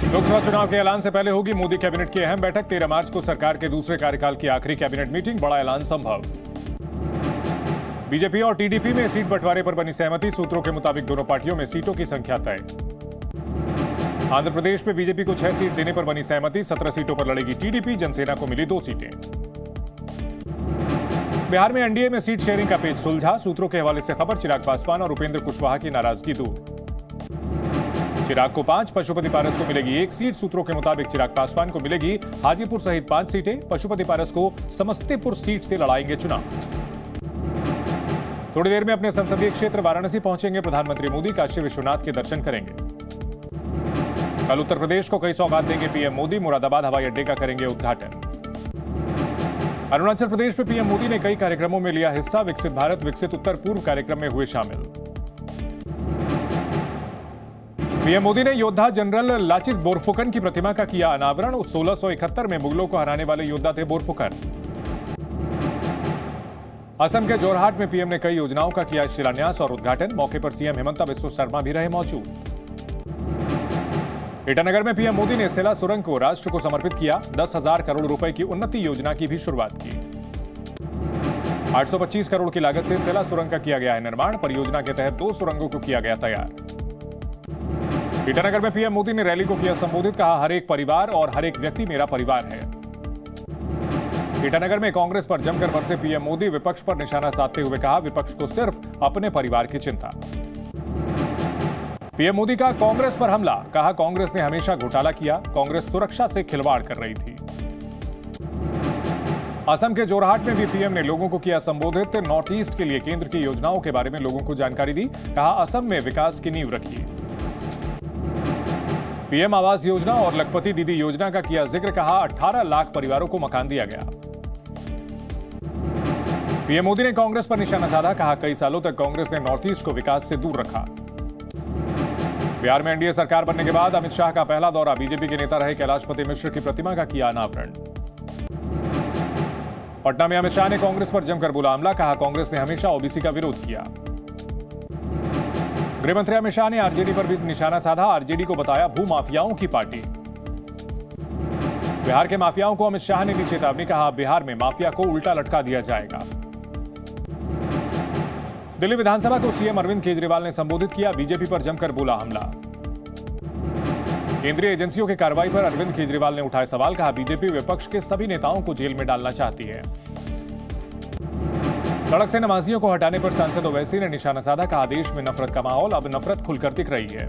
लोकसभा चुनाव के ऐलान से पहले होगी मोदी कैबिनेट की अहम बैठक। 13 मार्च को सरकार के दूसरे कार्यकाल की आखिरी कैबिनेट मीटिंग, बड़ा ऐलान संभव। बीजेपी और टीडीपी में सीट बंटवारे पर बनी सहमति। सूत्रों के मुताबिक दोनों पार्टियों में सीटों की संख्या तय। आंध्र प्रदेश में बीजेपी को 6 सीट देने पर बनी सहमति। 17 सीटों पर लड़ेगी टीडीपी, जनसेना को मिली 2 सीटें। बिहार में एनडीए में सीट शेयरिंग का पेच सुलझा। सूत्रों के हवाले से खबर, चिराग पासवान और उपेंद्र कुशवाहा की नाराजगी दूर। चिराग को 5, पशुपति पारस को मिलेगी 1 सीट। सूत्रों के मुताबिक चिराग पासवान को मिलेगी हाजीपुर सहित 5 सीटें। पशुपति पारस को समस्तीपुर सीट से लड़ाएंगे चुनाव। थोड़ी देर में अपने संसदीय क्षेत्र वाराणसी पहुंचेंगे प्रधानमंत्री मोदी। काशी विश्वनाथ के दर्शन करेंगे। कल उत्तर प्रदेश को कई सौगात देंगे पीएम मोदी। मुरादाबाद हवाई अड्डे का करेंगे उद्घाटन। अरुणाचल प्रदेश में पीएम मोदी ने कई कार्यक्रमों में लिया हिस्सा। विकसित भारत विकसित उत्तर पूर्व कार्यक्रम में हुए शामिल। पीएम मोदी ने योद्धा जनरल लाचित बोरफुकन की प्रतिमा का किया अनावरण। 1671 में मुगलों को हराने वाले योद्धा थे बोरफुकन। असम के जोरहाट में पीएम ने कई योजनाओं का किया शिलान्यास और उद्घाटन। मौके पर सीएम हेमंत बिस्वा शर्मा भी रहे मौजूद। ईटानगर में पीएम मोदी ने सेला सुरंग को राष्ट्र को समर्पित किया। 10,000 करोड़ रुपए की उन्नति योजना की भी शुरुआत की। 825 करोड़ की लागत से सेला सुरंग का किया गया है निर्माण। परियोजना के तहत 2 सुरंगों को किया गया तैयार। ईटानगर में पीएम मोदी ने रैली को किया संबोधित। कहा, हर एक परिवार और हर एक व्यक्ति मेरा परिवार है। ईटानगर में कांग्रेस पर जमकर बरसे पीएम मोदी। विपक्ष पर निशाना साधते हुए कहा, विपक्ष को सिर्फ अपने परिवार की चिंता। पीएम मोदी का कांग्रेस पर हमला। कहा, कांग्रेस ने हमेशा घोटाला किया। कांग्रेस सुरक्षा से खिलवाड़ कर रही थी। असम के जोरहाट में भी पीएम ने लोगों को किया संबोधित। नॉर्थ ईस्ट के लिए केंद्र की योजनाओं के बारे में लोगों को जानकारी दी। कहा, असम में विकास की नींव रखी। पीएम आवास योजना और लखपति दीदी योजना का किया जिक्र। कहा, 18 लाख परिवारों को मकान दिया गया। पीएम मोदी ने कांग्रेस पर निशाना साधा। कहा, कई सालों तक कांग्रेस ने नॉर्थ ईस्ट को विकास से दूर रखा। बिहार में एनडीए सरकार बनने के बाद अमित शाह का पहला दौरा। बीजेपी के नेता रहे कैलाशपति मिश्र की प्रतिमा का किया अनावरण। पटना में अमित शाह ने कांग्रेस पर जमकर बोला हमला। कहा, कांग्रेस ने हमेशा ओबीसी का विरोध किया। गृहमंत्री अमित शाह ने आरजेडी पर भी निशाना साधा। आरजेडी को बताया भूमाफियाओं की पार्टी। बिहार के माफियाओं को अमित शाह ने दी चेतावनी। कहा, बिहार में माफिया को उल्टा लटका दिया जाएगा। दिल्ली विधानसभा को सीएम अरविंद केजरीवाल ने संबोधित किया। बीजेपी पर जमकर बोला हमला। केंद्रीय एजेंसियों की कार्रवाई पर अरविंद केजरीवाल ने उठाए सवाल। कहा, बीजेपी विपक्ष के सभी नेताओं को जेल में डालना चाहती है। सड़क से नमाजियों को हटाने पर सांसद ओवैसी ने निशाना साधा। कहा, देश में नफरत का माहौल, अब नफरत खुलकर दिख रही है।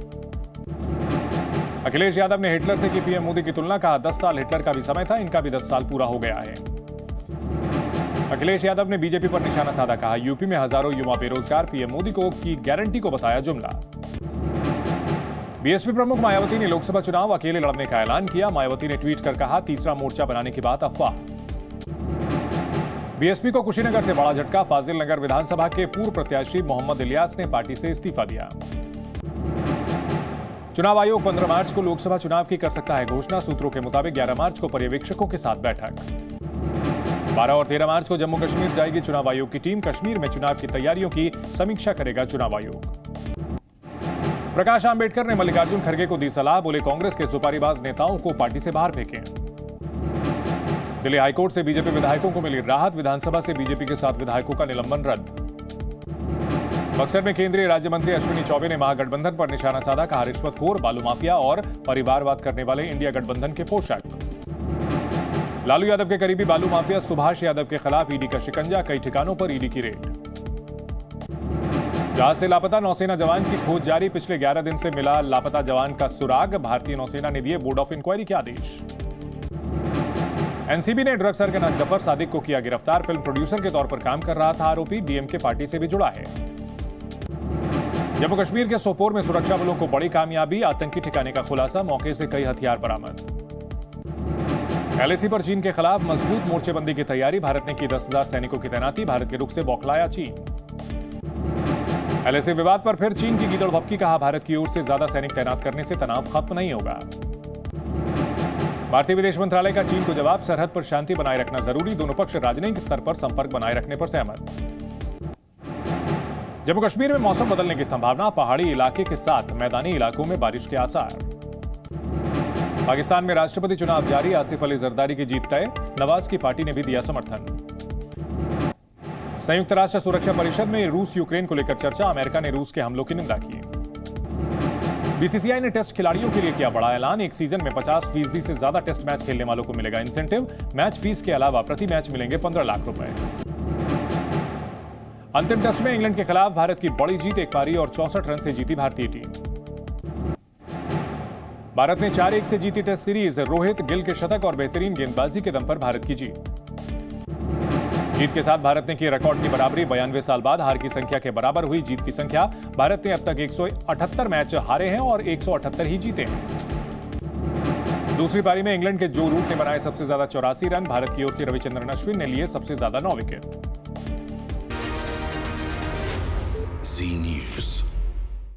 अखिलेश यादव ने हिटलर से की पीएम मोदी की तुलना। कहा, 10 साल हिटलर का भी समय था, इनका भी 10 साल पूरा हो गया है। अखिलेश यादव ने बीजेपी पर निशाना साधा। कहा, यूपी में हजारों युवा बेरोजगार। पीएम मोदी को की गारंटी को बताया जुमला। बीएसपी प्रमुख मायावती ने लोकसभा चुनाव अकेले लड़ने का ऐलान किया। मायावती ने ट्वीट कर कहा, तीसरा मोर्चा बनाने की बात अफवाह। बीएसपी को कुशीनगर से बड़ा झटका। फाजिल नगर विधानसभा के पूर्व प्रत्याशी मोहम्मद इलियास ने पार्टी से इस्तीफा दिया। चुनाव आयोग 15 मार्च को लोकसभा चुनाव की कर सकता है घोषणा। सूत्रों के मुताबिक 11 मार्च को पर्यवेक्षकों के साथ बैठक। 12 और 13 मार्च को जम्मू कश्मीर जाएगी चुनाव आयोग की टीम। कश्मीर में चुनाव की तैयारियों की समीक्षा करेगा चुनाव आयोग। प्रकाश आंबेडकर ने मल्लिकार्जुन खड़गे को दी सलाह। बोले, कांग्रेस के सुपारीबाज नेताओं को पार्टी से बाहर फेंकें। दिल्ली हाईकोर्ट से बीजेपी विधायकों को मिली राहत। विधानसभा से बीजेपी के 7 विधायकों का निलंबन रद्द। बक्सर में केंद्रीय राज्य मंत्री अश्विनी चौबे ने महागठबंधन पर निशाना साधा। कहा, रिश्वतखोर, बालू माफिया और परिवारवाद करने वाले इंडिया गठबंधन के पोषक। लालू यादव के करीबी बालू माफिया सुभाष यादव के खिलाफ ईडी का शिकंजा। कई ठिकानों पर ईडी की रेड। जहाज से लापता नौसेना जवान की खोज जारी। पिछले 11 दिन से मिला लापता जवान का सुराग। भारतीय नौसेना ने दिए बोर्ड ऑफ इंक्वायरी के आदेश। एनसीबी ने ड्रग सरगना जफर सादिक को किया गिरफ्तार। फिल्म प्रोड्यूसर के तौर पर काम कर रहा था आरोपी। डीएमके पार्टी से भी जुड़ा है। जम्मू कश्मीर के सोपोर में सुरक्षा बलों को बड़ी कामयाबी। आतंकी ठिकाने का खुलासा। मौके से कई हथियार बरामद। एलएसी पर चीन के खिलाफ मजबूत मोर्चेबंदी की तैयारी। भारत ने की 10,000 सैनिकों की तैनाती। भारत के रुख से बौखलाया चीन। एलएसी विवाद पर फिर चीन की गीदड़ भभकी। कहा, भारत की ओर से ज्यादा सैनिक तैनात करने से तनाव खत्म नहीं होगा। भारतीय विदेश मंत्रालय का चीन को जवाब। सरहद पर शांति बनाए रखना जरूरी। दोनों पक्ष राजनयिक स्तर पर संपर्क बनाए रखने पर सहमत। जम्मू कश्मीर में मौसम बदलने की संभावना। पहाड़ी इलाके के साथ मैदानी इलाकों में बारिश के आसार। पाकिस्तान में राष्ट्रपति चुनाव जारी, आसिफ अली जरदारी की जीत तय, नवाज की पार्टी ने भी दिया समर्थन। संयुक्त राष्ट्र सुरक्षा परिषद में रूस यूक्रेन को लेकर चर्चा, अमेरिका ने रूस के हमलों की निंदा की। बीसीसीआई ने टेस्ट खिलाड़ियों के लिए किया बड़ा ऐलान, एक सीजन में 50% से ज्यादा टेस्ट मैच खेलने वालों को मिलेगा इंसेंटिव, मैच फीस के अलावा प्रति मैच मिलेंगे 15 लाख रुपए। अंतिम टेस्ट में इंग्लैंड के खिलाफ भारत की बड़ी जीत, एक पारी और 64 रन से जीती भारतीय टीम। भारत ने 4-1 से जीती टेस्ट सीरीज, रोहित गिल के शतक और बेहतरीन गेंदबाजी के दम पर भारत की जीत। जीत के साथ भारत ने की रिकॉर्ड की बराबरी, 92 साल बाद हार की संख्या के बराबर हुई जीत की संख्या। भारत ने अब तक 178 मैच हारे हैं और 178 ही जीते हैं। दूसरी पारी में इंग्लैंड के जो रूट ने बनाए सबसे ज्यादा 84 रन, भारत की ओर से रविचंद्रन अश्विन ने लिए सबसे ज्यादा 9 विकेट।